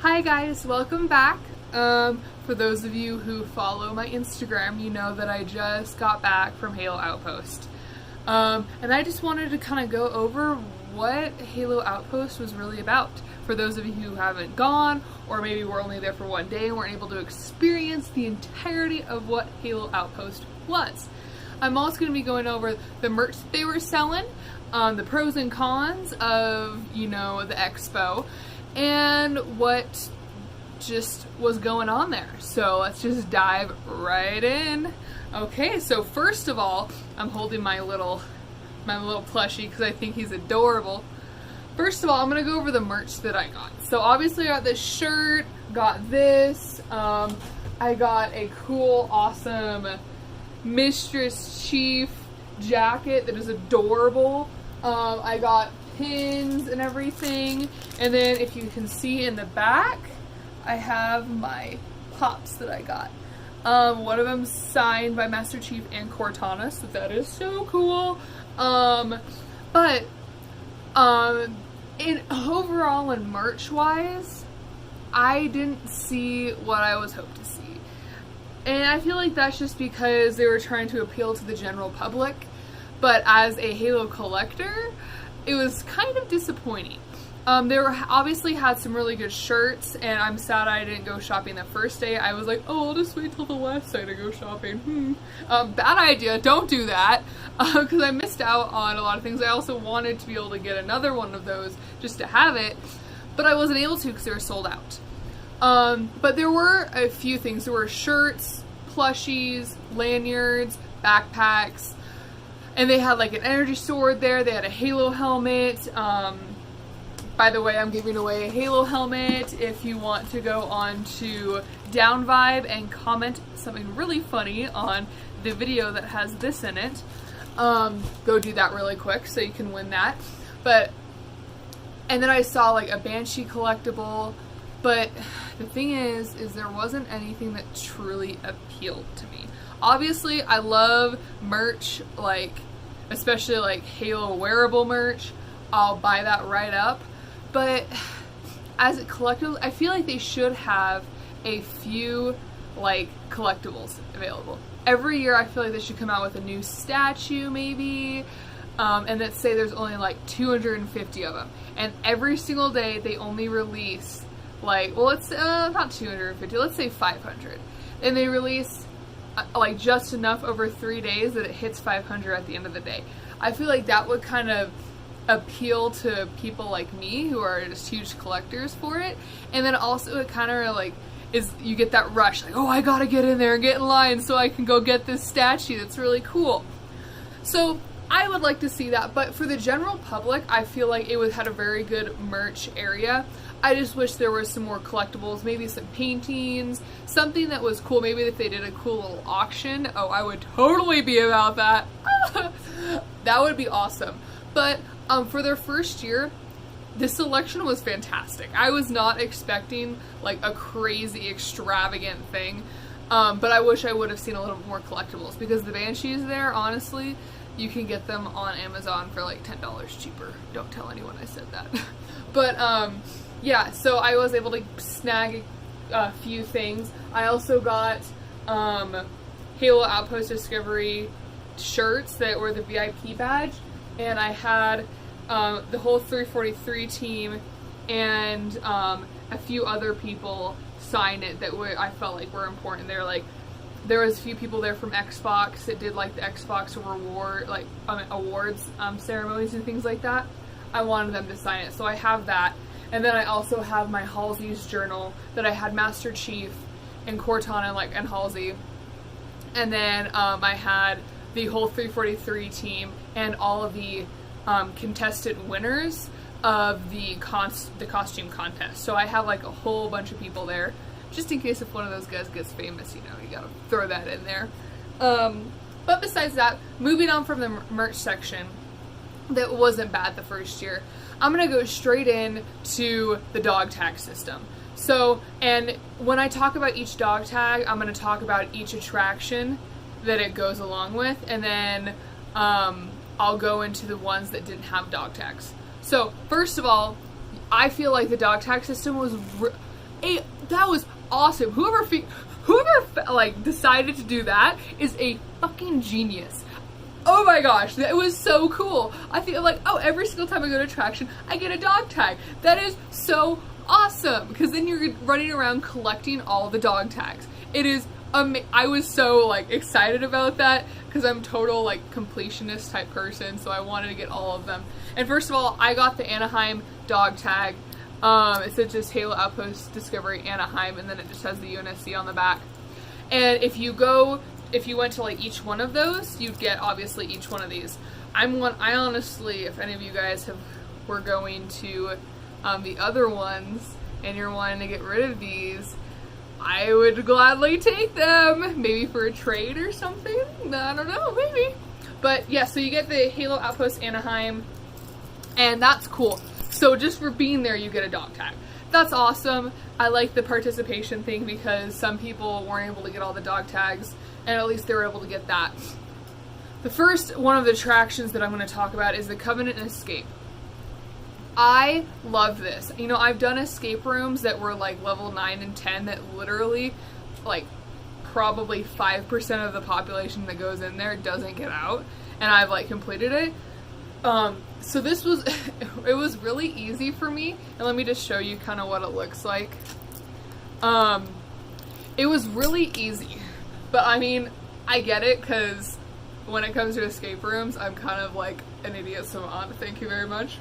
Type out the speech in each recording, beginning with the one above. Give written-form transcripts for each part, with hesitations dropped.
Hi guys, welcome back. For those of you who follow my Instagram, you know that I just got back from Halo Outpost. And I just wanted to kind of go over what Halo Outpost was really about. For those of you who haven't gone, or maybe were only there for one day and weren't able to experience the entirety of what Halo Outpost was. I'm also going to be going over the merch that they were selling, the pros and cons of, the expo, and what just was going on there. So let's just dive right in. Okay, so first of all, I'm holding my little plushie because I think he's adorable. First of all, I'm gonna go over the merch that I got. So obviously I got this shirt, got this, I got a cool, awesome Mistress Chief jacket that is adorable. I got pins and everything, and then if you can see in the back, I have my pops that I got. One of them signed by Master Chief and Cortana, so that is so cool. In overall and merch wise, I didn't see what I was hoped to see. And I feel like that's just because they were trying to appeal to the general public, but as a Halo collector, it was kind of disappointing. Obviously had some really good shirts, and I'm sad I didn't go shopping the first day. I was like, oh, I'll just wait till the last day to go shopping. Bad idea, don't do that, because I missed out on a lot of things. I also wanted to be able to get another one of those just to have it, but I wasn't able to because they were sold out. But there were a few things. There were shirts, plushies, lanyards, backpacks, and they had like an energy sword there. They had a Halo helmet. By the way, I'm giving away a Halo helmet. If you want to go on to Down Vibe and comment something really funny on the video that has this in it, go do that really quick so you can win that. And then I saw like a Banshee collectible, but the thing is there wasn't anything that truly appealed to me. Obviously, I love merch, especially like Halo wearable merch. I'll buy that right up. But as a collectible, I feel like they should have a few collectibles available. Every year I feel like they should come out with a new statue maybe, and let's say there's only 250 of them. And every single day they only release not 250, let's say 500. And they release just enough over 3 days that it hits 500 at the end of the day. I feel like that would kind of appeal to people like me who are just huge collectors for it. And then also it kind of you get that rush, oh, I gotta get in there and get in line so I can go get this statue that's really cool. So I would like to see that, but for the general public, I feel like it had a very good merch area. I just wish there was some more collectibles, maybe some paintings, something that was cool. Maybe if they did a cool little auction, oh, I would totally be about that. That would be awesome. But for their first year, this selection was fantastic. I was not expecting a crazy extravagant thing, but I wish I would have seen a little bit more collectibles, because the Banshees there, honestly, you can get them on Amazon for $10 cheaper. Don't tell anyone I said that. But yeah, so I was able to snag a few things. I also got Halo Outpost Discovery shirts that were the VIP badge, and I had the whole 343 team and a few other people sign it that I felt were important. There was a few people there from Xbox that did the Xbox awards ceremonies and things like that. I wanted them to sign it, so I have that. And then I also have my Halsey's journal that I had Master Chief and Cortana and Halsey. And then I had the whole 343 team and all of the contested winners of the costume contest. So I have a whole bunch of people there, just in case if one of those guys gets famous, you gotta throw that in there. But besides that, moving on from the merch section, that wasn't bad the first year, I'm gonna go straight in to the dog tag system. So, and when I talk about each dog tag, I'm gonna talk about each attraction that it goes along with, and then I'll go into the ones that didn't have dog tags. So, first of all, I feel like the dog tag system was That was awesome. Whoever like decided to do that is a fucking genius. Oh my gosh, that was so cool. I feel like, oh, every single time I go to attraction, I get a dog tag. That is so awesome, because then you're running around collecting all the dog tags. It is I was so like excited about that, because I'm total like completionist type person, so I wanted to get all of them. And first of all, I got the Anaheim dog tag. It says just Halo Outpost Discovery Anaheim, and then it just has the UNSC on the back. And if you went to like each one of those, you'd get obviously each one of these. I honestly, if any of you guys were going to the other ones and you're wanting to get rid of these, I would gladly take them, maybe for a trade or something. I don't know, maybe. But yeah, so you get the Halo Outpost Anaheim, and that's cool. So just for being there, you get a dog tag. That's awesome. I like the participation thing, because some people weren't able to get all the dog tags, and at least they were able to get that. The first one of the attractions that I'm going to talk about is the Covenant Escape. I love this. You know, I've done escape rooms that were like level 9 and 10 that literally, like, probably 5% of the population that goes in there doesn't get out, and I've like completed it. So this was, it was really easy for me, and let me just show you kind of what it looks like. It was really easy, but I mean, I get it, because when it comes to escape rooms, I'm kind of like an idiot savant, thank you very much.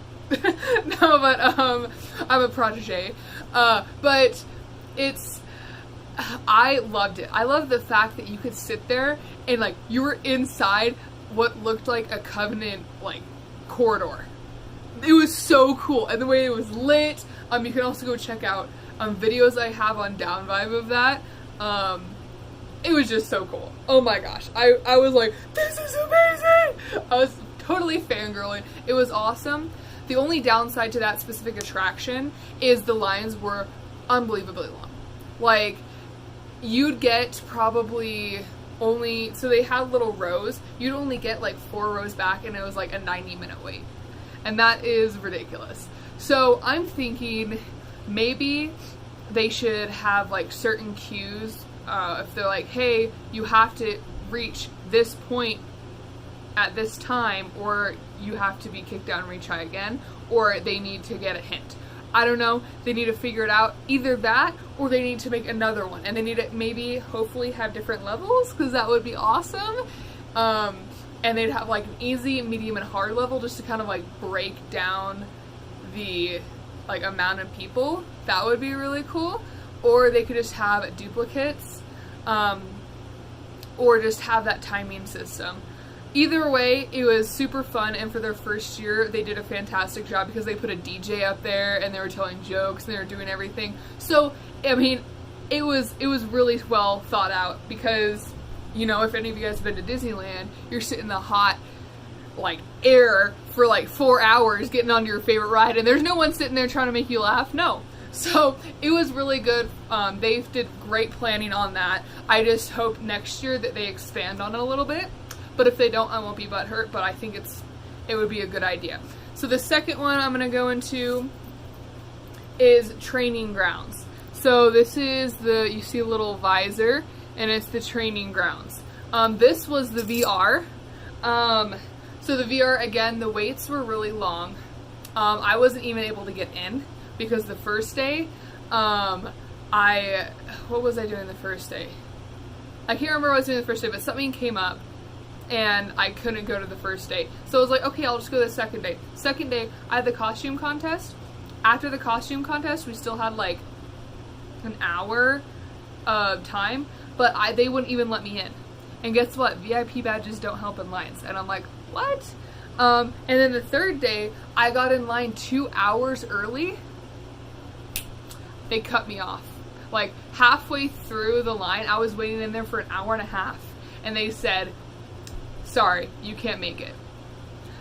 No, but I'm a protege, but I loved it. I love the fact that you could sit there and like you were inside what looked like a Covenant like corridor. It was so cool, and the way it was lit. You can also go check out videos I have on Down Vibe of that. It was just so cool. Oh my gosh, I was like, this is amazing. I was totally fangirling. It was awesome. The only downside to that specific attraction is the lines were unbelievably long. Like, you'd get probably only, so they had little rows, you'd only get like 4 rows back, and it was like a 90-minute wait. And that is ridiculous. So I'm thinking maybe they should have like certain cues, if they're like, hey, you have to reach this point at this time, or you have to be kicked down and retry again, or they need to get a hint. I don't know. They need to figure it out. Either that, or they need to make another one, and they need to maybe hopefully have different levels, because that would be awesome. And they'd have like an easy, medium, and hard level, just to kind of like break down the like amount of people. That would be really cool. Or they could just have duplicates, or just have that timing system. Either way, it was super fun, and for their first year, they did a fantastic job, because they put a DJ up there, and they were telling jokes, and they were doing everything. So, I mean, it was really well thought out, because, you know, if any of you guys have been to Disneyland, you're sitting in the hot, like, air for, like, 4 hours getting onto your favorite ride, and there's no one sitting there trying to make you laugh. No. So, it was really good. They did great planning on that. I just hope next year that they expand on it a little bit. But if they don't, I won't be butthurt, but I think it would be a good idea. So the second one I'm going to go into is Training Grounds. So this is you see a little visor, and it's the Training Grounds. This was the VR. So the VR, again, the waits were really long. I wasn't even able to get in, because the first day, what was I doing the first day? I can't remember what I was doing the first day, but something came up, and I couldn't go to the first day. So I was like, okay, I'll just go the second day. Second day, I had the costume contest. After the costume contest, we still had like an hour of time, but they wouldn't even let me in. And guess what? VIP badges don't help in lines. And I'm like, what? And then the third day, I got in line 2 hours early. They cut me off. Like, halfway through the line, I was waiting in there for an hour and a half. And they said, sorry, you can't make it.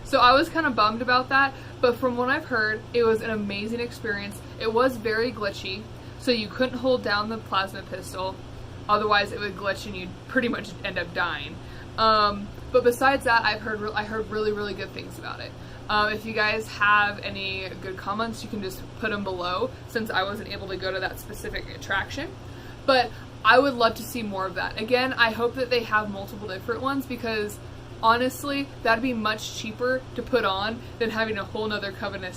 So I was kind of bummed about that, but from what I've heard, it was an amazing experience. It was very glitchy, so you couldn't hold down the plasma pistol, otherwise it would glitch and you'd pretty much end up dying. But besides that, I heard really, really good things about it. If you guys have any good comments, you can just put them below, since I wasn't able to go to that specific attraction. But I would love to see more of that. Again, I hope that they have multiple different ones, because honestly, that'd be much cheaper to put on than having a whole nother Covenant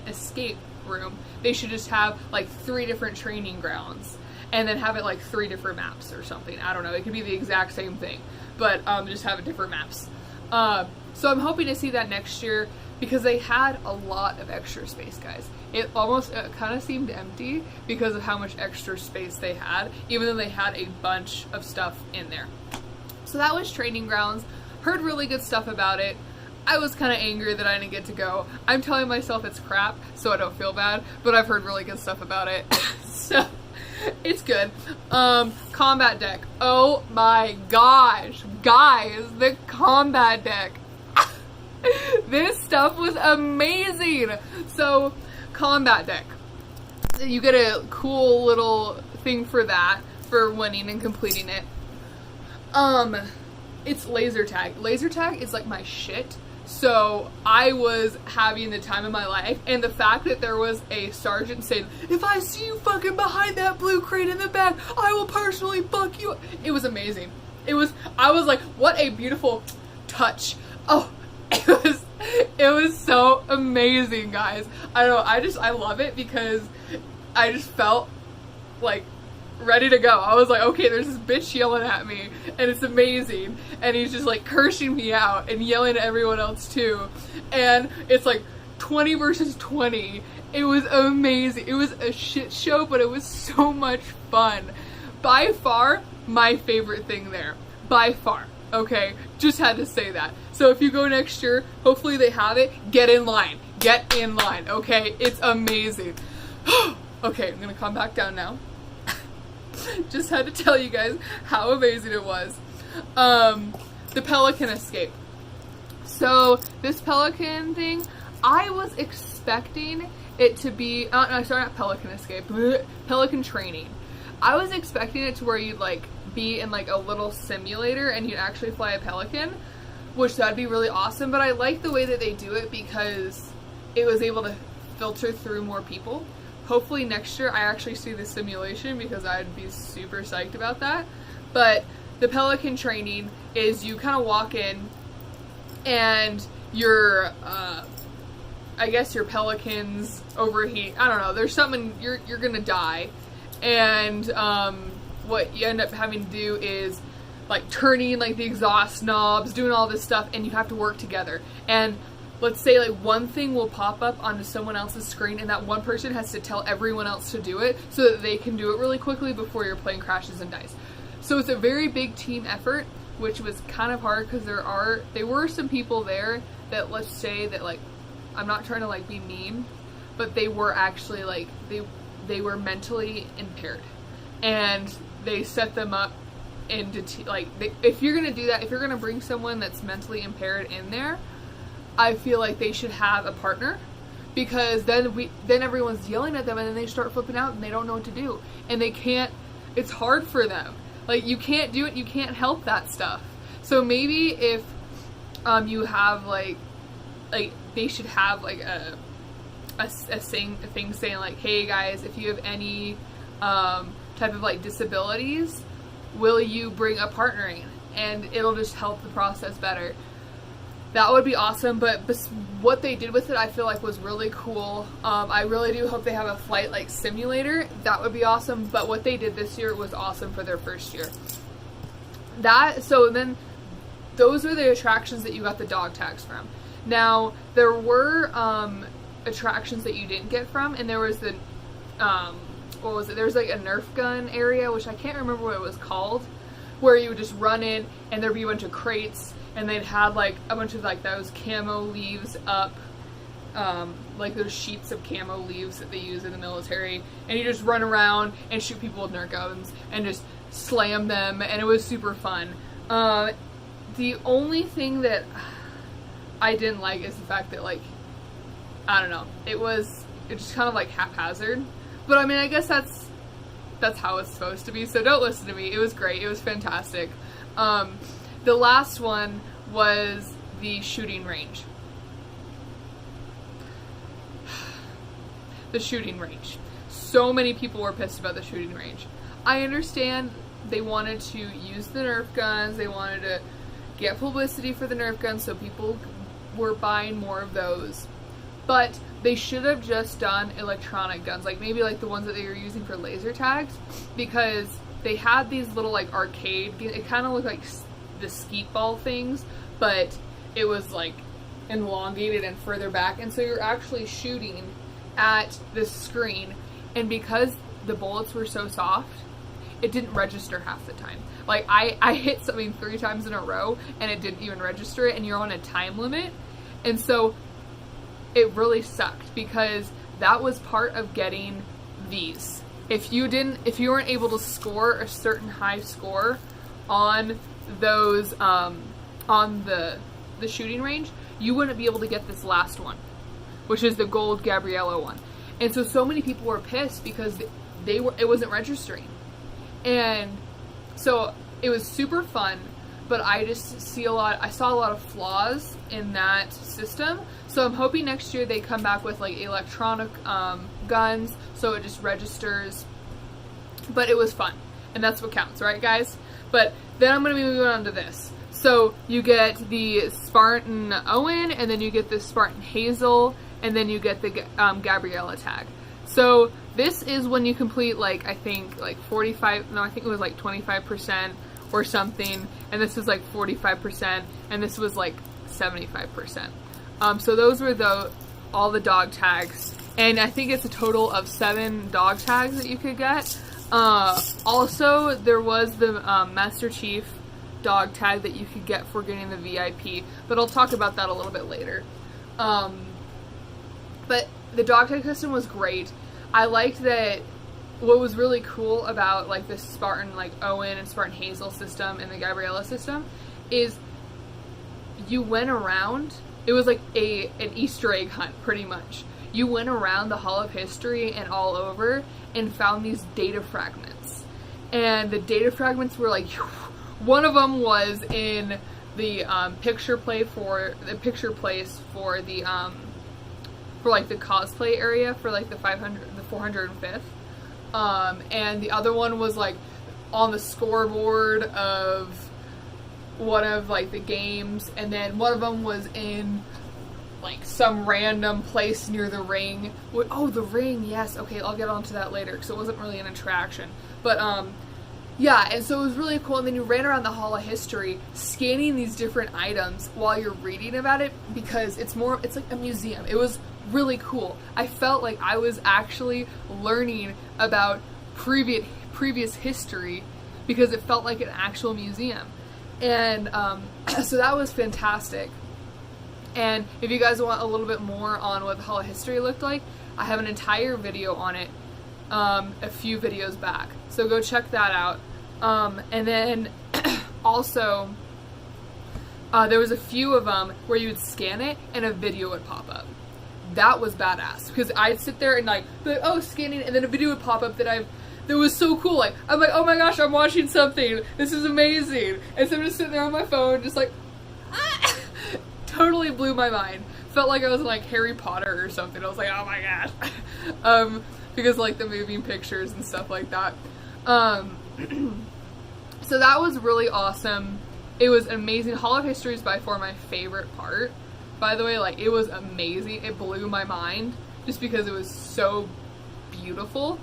escape room. They should just have like 3 different training grounds, and then have it like 3 different maps or something. I don't know. It could be the exact same thing, but just have it different maps. So I'm hoping to see that next year, because they had a lot of extra space, guys. It kind of seemed empty because of how much extra space they had, even though they had a bunch of stuff in there. So that was Training Grounds. Heard really good stuff about it. I was kind of angry that I didn't get to go. I'm telling myself it's crap, so I don't feel bad, but I've heard really good stuff about it. So it's good. Combat deck. Oh my gosh. Guys, the combat deck. This stuff was amazing. So, combat deck. You get a cool little thing for that, for winning and completing it. It's laser tag. Laser tag is like my shit. So I was having the time of my life, and the fact that there was a sergeant saying, "If I see you fucking behind that blue crate in the back, I will personally fuck you." It was amazing. I was like, what a beautiful touch. Oh, it was so amazing, guys. I don't know, I love it, because I just felt like ready to go. I was like, okay, there's this bitch yelling at me, and it's amazing, and he's just like cursing me out and yelling at everyone else too, and it's like 20 versus 20. It was amazing. It was a shit show, but it was so much fun. By far my favorite thing there, by far. Okay, just had to say that. So if you go next year, hopefully they have it. Get in line. Get in line, okay? It's amazing. Okay, I'm gonna come back down now. Just had to tell you guys how amazing it was. The Pelican Escape. So, this Pelican thing, I was expecting it to be, no, sorry, not Pelican Escape, Pelican Training. I was expecting it to where you'd like be in like a little simulator and you'd actually fly a pelican, which that'd be really awesome, but I like the way that they do it because it was able to filter through more people. Hopefully next year I actually see the simulation, because I'd be super psyched about that. But the Pelican Training is you kind of walk in and your I guess your pelicans overheat. I don't know, there's something, you're gonna die, and what you end up having to do is like turning like the exhaust knobs, doing all this stuff, and you have to work together. And let's say like one thing will pop up onto someone else's screen, and that one person has to tell everyone else to do it so that they can do it really quickly before your plane crashes and dies. So it's a very big team effort, which was kind of hard because there were some people there that, let's say that, like, I'm not trying to like be mean, but they were actually like they were mentally impaired, and they set them up into if you're gonna do that, if you're gonna bring someone that's mentally impaired in there, I feel like they should have a partner, because then everyone's yelling at them, and then they start flipping out and they don't know what to do, and they can't. It's hard for them. Like, you can't do it. You can't help that stuff. So maybe if you have like they should have like a thing saying like, hey guys, if you have any type of like disabilities, will you bring a partner in? And it'll just help the process better. That would be awesome. But what they did with it, I feel like, was really cool. I really do hope they have a flight like simulator. That would be awesome. But what they did this year was awesome for their first year. So then those are the attractions that you got the dog tags from. Now there were attractions that you didn't get from, and there was the what was it? There was like a Nerf gun area, which I can't remember what it was called, where you would just run in and there'd be a bunch of crates, and they'd have like a bunch of like those camo leaves up, like those sheets of camo leaves that they use in the military, and you just run around and shoot people with Nerf guns and just slam them, and it was super fun. The only thing that I didn't like is the fact that, like, I don't know, it's just kind of like haphazard. But I mean, I guess that's how it's supposed to be, so don't listen to me. It was great. It was fantastic. The last one was the shooting range. the shooting range. So many people were pissed about the shooting range. I understand they wanted to use the Nerf guns, they wanted to get publicity for the Nerf guns, so people were buying more of those. But they should have just done electronic guns, like maybe like the ones that they were using for laser tags, because they had these little like arcade, it kind of looked like the skeet ball things, but it was like elongated and further back, and so you're actually shooting at this screen, and because the bullets were so soft, it didn't register half the time. Like I hit something 3 times in a row and it didn't even register it, and you're on a time limit, and so it really sucked because that was part of getting these. If you weren't able to score a certain high score on those on the shooting range, you wouldn't be able to get this last one, which is the gold Gabriella one. And so many people were pissed because it wasn't registering. And so it was super fun, but I saw a lot of flaws in that system. So I'm hoping next year they come back with like electronic guns, so it just registers. But it was fun, and that's what counts, right, guys? But then I'm going to be moving on to this. So you get the Spartan Owen, and then you get the Spartan Hazel, and then you get the Gabriella tag. So this is when you complete like, I think like 45, no, I think it was like 25% or something, and this was like 45%, and this was like 75%. So those were all the dog tags, and I think it's a total of 7 dog tags that you could get. Also, there was the Master Chief dog tag that you could get for getting the VIP, but I'll talk about that a little bit later. But the dog tag system was great. I liked that. What was really cool about like the Spartan like Owen and Spartan Hazel system and the Gabriella system is you went around. It was like an Easter egg hunt, pretty much. You went around the Hall of History and all over and found these data fragments. And the data fragments were like, one of them was in the picture place for the for like the cosplay area for like the 405th. And the other one was like on the scoreboard of one of like the games, and then one of them was in like some random place near the ring. Oh, the ring, yes. Okay, I'll get onto that later because it wasn't really an attraction. But yeah, and so it was really cool. And then you ran around the Hall of History scanning these different items while you're reading about it, because it's like a museum. It was really cool. I felt like I was actually learning about previous history because it felt like an actual museum. And so that was fantastic. And if you guys want a little bit more on what the Hall of History looked like, I have an entire video on it a few videos back. So go check that out. And then also, there was a few of them where you would scan it and a video would pop up. That was badass, because I'd sit there and like, be like, oh, scanning, and then a video would pop up that was so cool. Like, I'm like, oh my gosh, I'm watching something. This is amazing. And so I'm just sitting there on my phone, just like, ah! Totally blew my mind. Felt like I was in like Harry Potter or something. I was like, oh my gosh. Because like the moving pictures and stuff like that. So that was really awesome. It was amazing. Hall of History is by far my favorite part. By the way, like, it was amazing. It blew my mind just because it was so beautiful.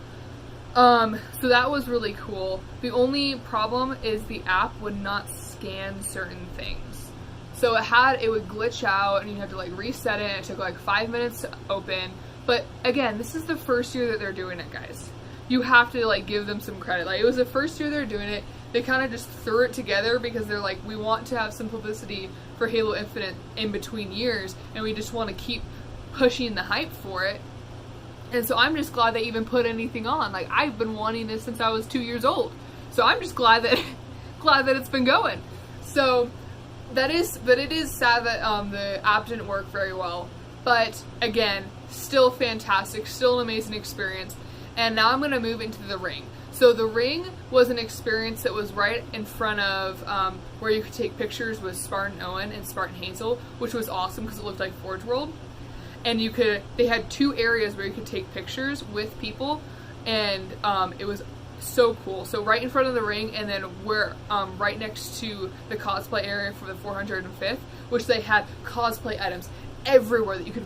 So that was really cool. The only problem is the app would not scan certain things. So it would glitch out and you had to like reset it, and it took like 5 minutes to open. But again, this is the first year that they're doing it, guys. You have to like give them some credit. Like, it was the first year they're doing it. They kind of just threw it together because they're like, we want to have some publicity for Halo Infinite in between years, and we just want to keep pushing the hype for it. And so I'm just glad they even put anything on. Like, I've been wanting this since I was 2 years old. So I'm just glad that it's been going. So but it is sad that the app didn't work very well. But again, still fantastic, still an amazing experience. And now I'm going to move into the ring. So the ring was an experience that was right in front of where you could take pictures with Spartan Owen and Spartan Hazel, which was awesome because it looked like Forge World. and they had 2 areas where you could take pictures with people, and it was so cool. So right in front of the ring, and then we're right next to the cosplay area for the 405th, which they had cosplay items everywhere that you could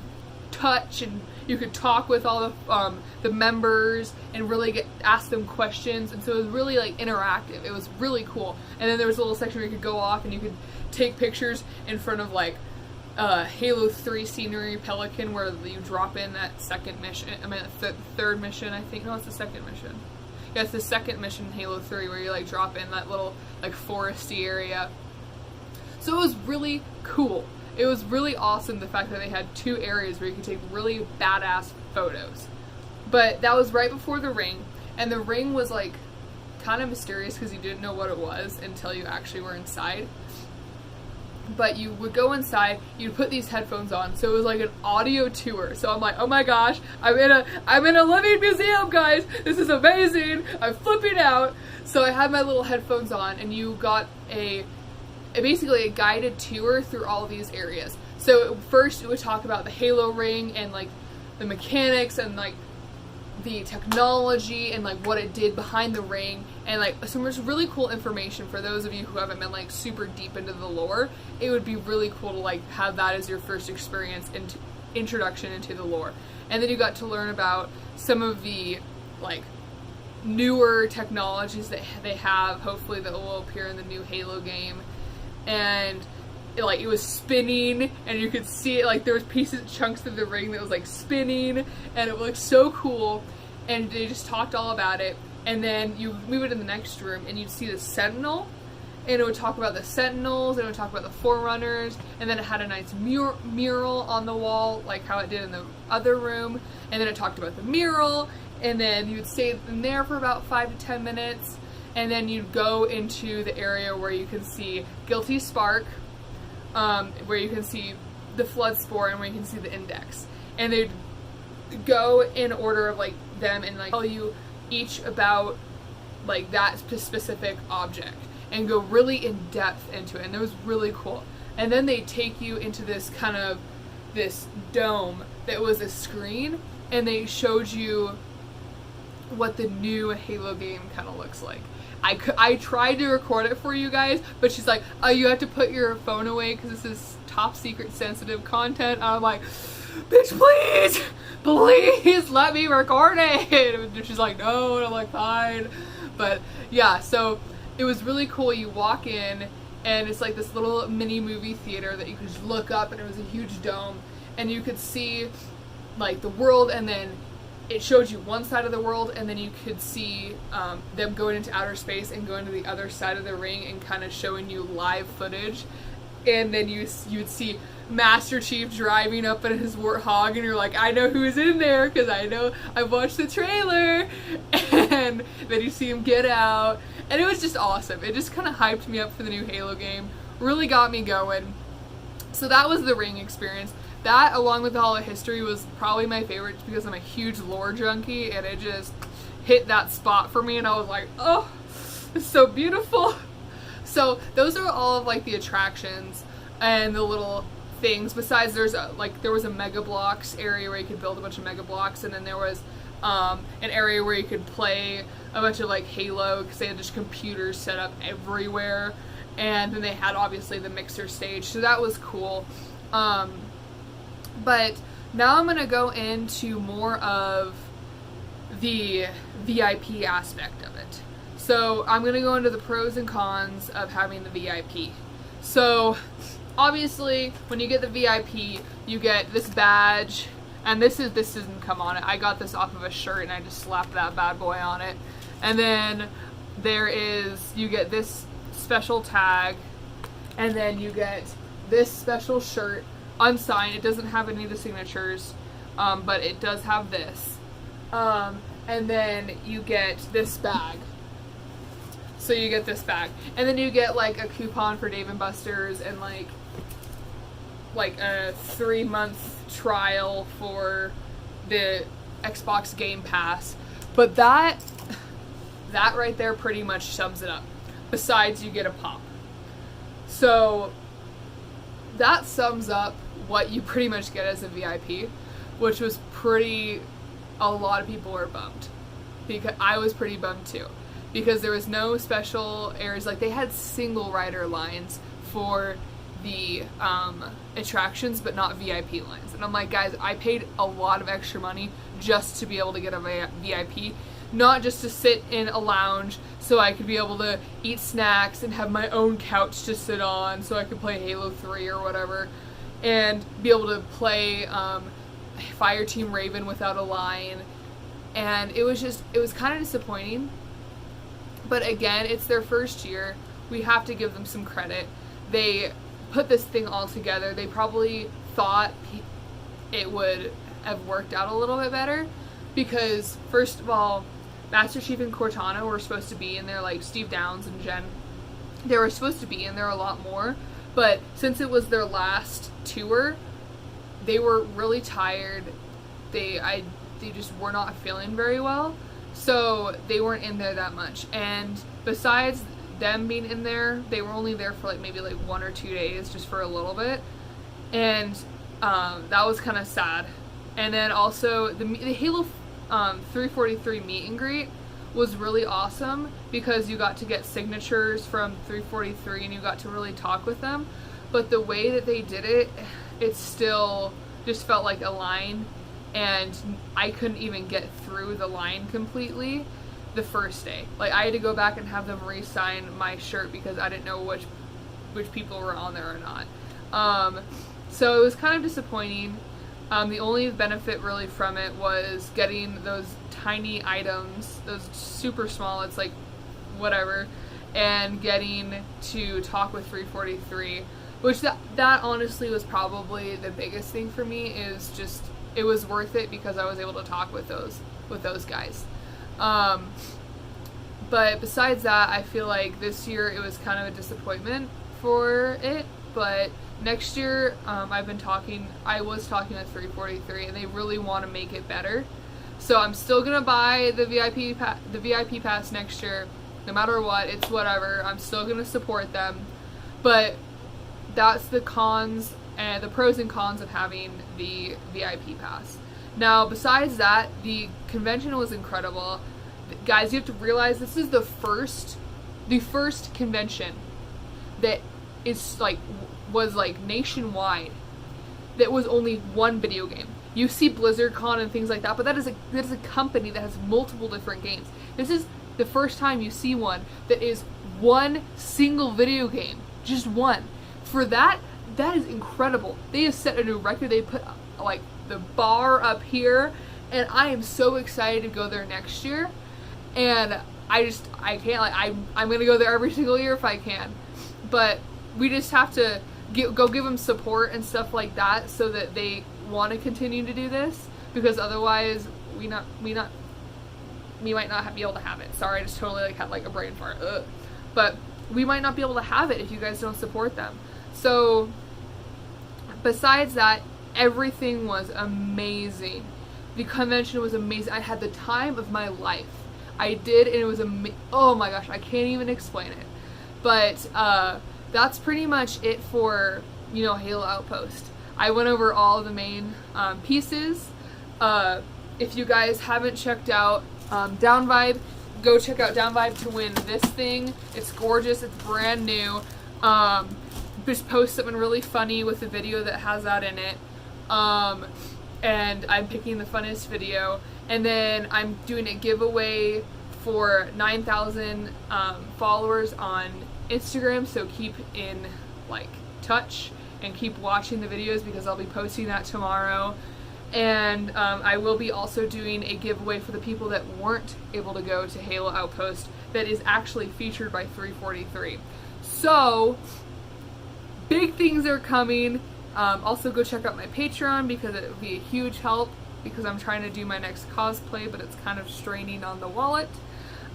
touch, and you could talk with all the members and really ask them questions, and so it was really like interactive. It was really cool. And then there was a little section where you could go off and you could take pictures in front of like Halo 3 scenery Pelican, where you drop in that second mission. I mean, the third mission, I think. No, it's the second mission. Yeah, it's the second mission in Halo 3 where you like drop in that little like foresty area. So it was really cool. It was really awesome, the fact that they had 2 areas where you could take really badass photos. But that was right before the ring, and the ring was like kind of mysterious because you didn't know what it was until you actually were inside. But you would go inside, you'd put these headphones on, so it was like an audio tour. So I'm like, oh my gosh, I'm in a living museum, guys. This is amazing. I'm flipping out. So I had my little headphones on, and you got basically a guided tour through all these areas. So first it would talk about the Halo ring and like the mechanics and like the technology and like what it did behind the ring, and like some really cool information for those of you who haven't been like super deep into the lore. It would be really cool to like have that as your first experience and introduction into the lore. And then you got to learn about some of the like newer technologies that they have, hopefully that will appear in the new Halo game. And it was spinning, and you could see it, like there was chunks of the ring that was like spinning, and it looked so cool. And they just talked all about it. And then you move it in the next room, and you'd see the Sentinel, and it would talk about the Sentinels, and it would talk about the Forerunners, and then it had a nice mural on the wall, like how it did in the other room. And then it talked about the mural, and then you'd stay in there for about 5 to 10 minutes. And then you'd go into the area where you can see Guilty Spark, where you can see the Flood Spore, and where you can see the Index. And they'd go in order of like them and like tell you each about like that specific object and go really in depth into it. And it was really cool. And then they take you into this dome that was a screen, and they showed you what the new Halo game kind of looks like. I tried to record it for you guys, but she's like, oh, you have to put your phone away because this is top secret sensitive content. And I'm like, bitch, please let me record it. And she's like, no, and I'm like, fine. But yeah, so it was really cool. You walk in, and it's like this little mini movie theater that you could just look up, and it was a huge dome, and you could see like the world, and then it showed you one side of the world, and then you could see them going into outer space and going to the other side of the ring and kind of showing you live footage. And then you would see Master Chief driving up in his Warthog, and you're like, I know who's in there because I watched the trailer. And then you see him get out, and it was just awesome. It just kind of hyped me up for the new Halo game, really got me going. So that was the ring experience. That, along with the Hall of History, was probably my favorite because I'm a huge lore junkie, and it just hit that spot for me, and I was like, oh, it's so beautiful. So those are all of like the attractions and the little things. Besides, there was a Mega Bloks area where you could build a bunch of Mega Bloks, and then there was an area where you could play a bunch of like Halo, because they had just computers set up everywhere. And then they had obviously the mixer stage, so that was cool. But now I'm going to go into more of the VIP aspect of it. So I'm going to go into the pros and cons of having the VIP. So obviously when you get the VIP, you get this badge, and this doesn't come on it. I got this off of a shirt, and I just slapped that bad boy on it. And then you get this special tag, and then you get this special shirt, unsigned. It doesn't have any of the signatures, but it does have this. And then you get this bag. So you get this bag, and then you get like a coupon for Dave & Buster's, and like a 3-month trial for the Xbox Game Pass. But that right there pretty much sums it up. Besides, you get a pop. So that sums up what you pretty much get as a VIP. which was a lot of people were bummed. Because I was pretty bummed too. Because there was no special areas, like they had single rider lines for the attractions, but not VIP lines. And I'm like, guys, I paid a lot of extra money just to be able to get a VIP, not just to sit in a lounge so I could be able to eat snacks and have my own couch to sit on so I could play Halo 3 or whatever, and be able to play Fireteam Raven without a line. And it was kind of disappointing. But again, it's their first year. We have to give them some credit. They put this thing all together. They probably thought it would have worked out a little bit better, because first of all, Master Chief and Cortana were supposed to be in there, like Steve Downs and Jen. They were supposed to be in there a lot more, but since it was their last tour, they were really tired. They just were not feeling very well, so they weren't in there that much. And besides them being in there, they were only there for like maybe like 1 or 2 days, just for a little bit, and that was kind of sad. And then also the Halo 343 meet and greet was really awesome, because you got to get signatures from 343 and you got to really talk with them. But the way that they did it, it still just felt like a line, and I couldn't even get through the line completely the first day. Like, I had to go back and have them re-sign my shirt because I didn't know which people were on there or not. So it was kind of disappointing. The only benefit really from it was getting those tiny items, those super small, it's like whatever, and getting to talk with 343, which that honestly was probably the biggest thing for me. Is just, it was worth it because I was able to talk with those guys. But besides that, I feel like this year it was kind of a disappointment for it. But next year, I was talking with 343, and they really want to make it better. So I'm still gonna buy the VIP pass next year, no matter what. It's whatever. I'm still gonna support them. But that's the cons and the pros and cons of having the VIP pass. Now, besides that, the convention was incredible. Guys, you have to realize this is the first convention that was nationwide that was only one video game. You see BlizzardCon and things like that, but that is a company that has multiple different games. This is the first time you see one that is one single video game, just one. For that is incredible. They have set a new record. They put like the bar up here, and I am so excited to go there next year. And I can't, like, I'm gonna go there every single year if I can. But we just have to go give them support and stuff like that, so that they want to continue to do this, because otherwise we might not be able to have it. Sorry, I just totally had a brain fart. Ugh. But we might not be able to have it if you guys don't support them. So besides that, everything was amazing. The convention was amazing. I had the time of my life. I did, and it was oh my gosh, I can't even explain it. But that's pretty much it for, Halo Outpost. I went over all the main pieces. If you guys haven't checked out Down Vibe, go check out Down Vibe to win this thing. It's gorgeous. It's brand new. Just post something really funny with a video that has that in it. And I'm picking the funnest video. And then I'm doing a giveaway for 9,000 followers on Instagram. So keep in touch and keep watching the videos, because I'll be posting that tomorrow. And I will be also doing a giveaway for the people that weren't able to go to Halo Outpost that is actually featured by 343. So big things are coming. Also go check out my Patreon, because it would be a huge help, because I'm trying to do my next cosplay, but it's kind of straining on the wallet.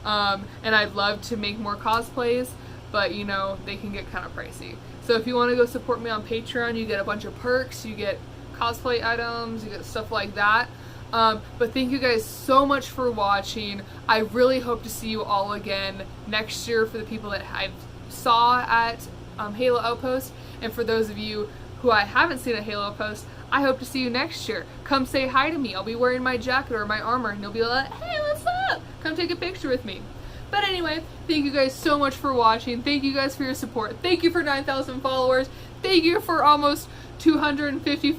And I'd love to make more cosplays, but they can get kind of pricey. So if you want to go support me on Patreon, you get a bunch of perks, you get cosplay items, you get stuff like that. But thank you guys so much for watching. I really hope to see you all again next year, for the people that I saw at Halo Outpost. And for those of you who I haven't seen at Halo Outpost, I hope to see you next year. Come say hi to me. I'll be wearing my jacket or my armor, and you'll be like, hey, what's up? Come take a picture with me. But anyway, thank you guys so much for watching. Thank you guys for your support. Thank you for 9,000 followers. Thank you for almost 250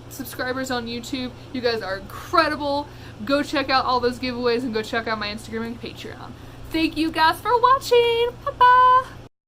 subscribers on YouTube. You guys are incredible. Go check out all those giveaways and go check out my Instagram and Patreon. Thank you guys for watching. Bye-bye.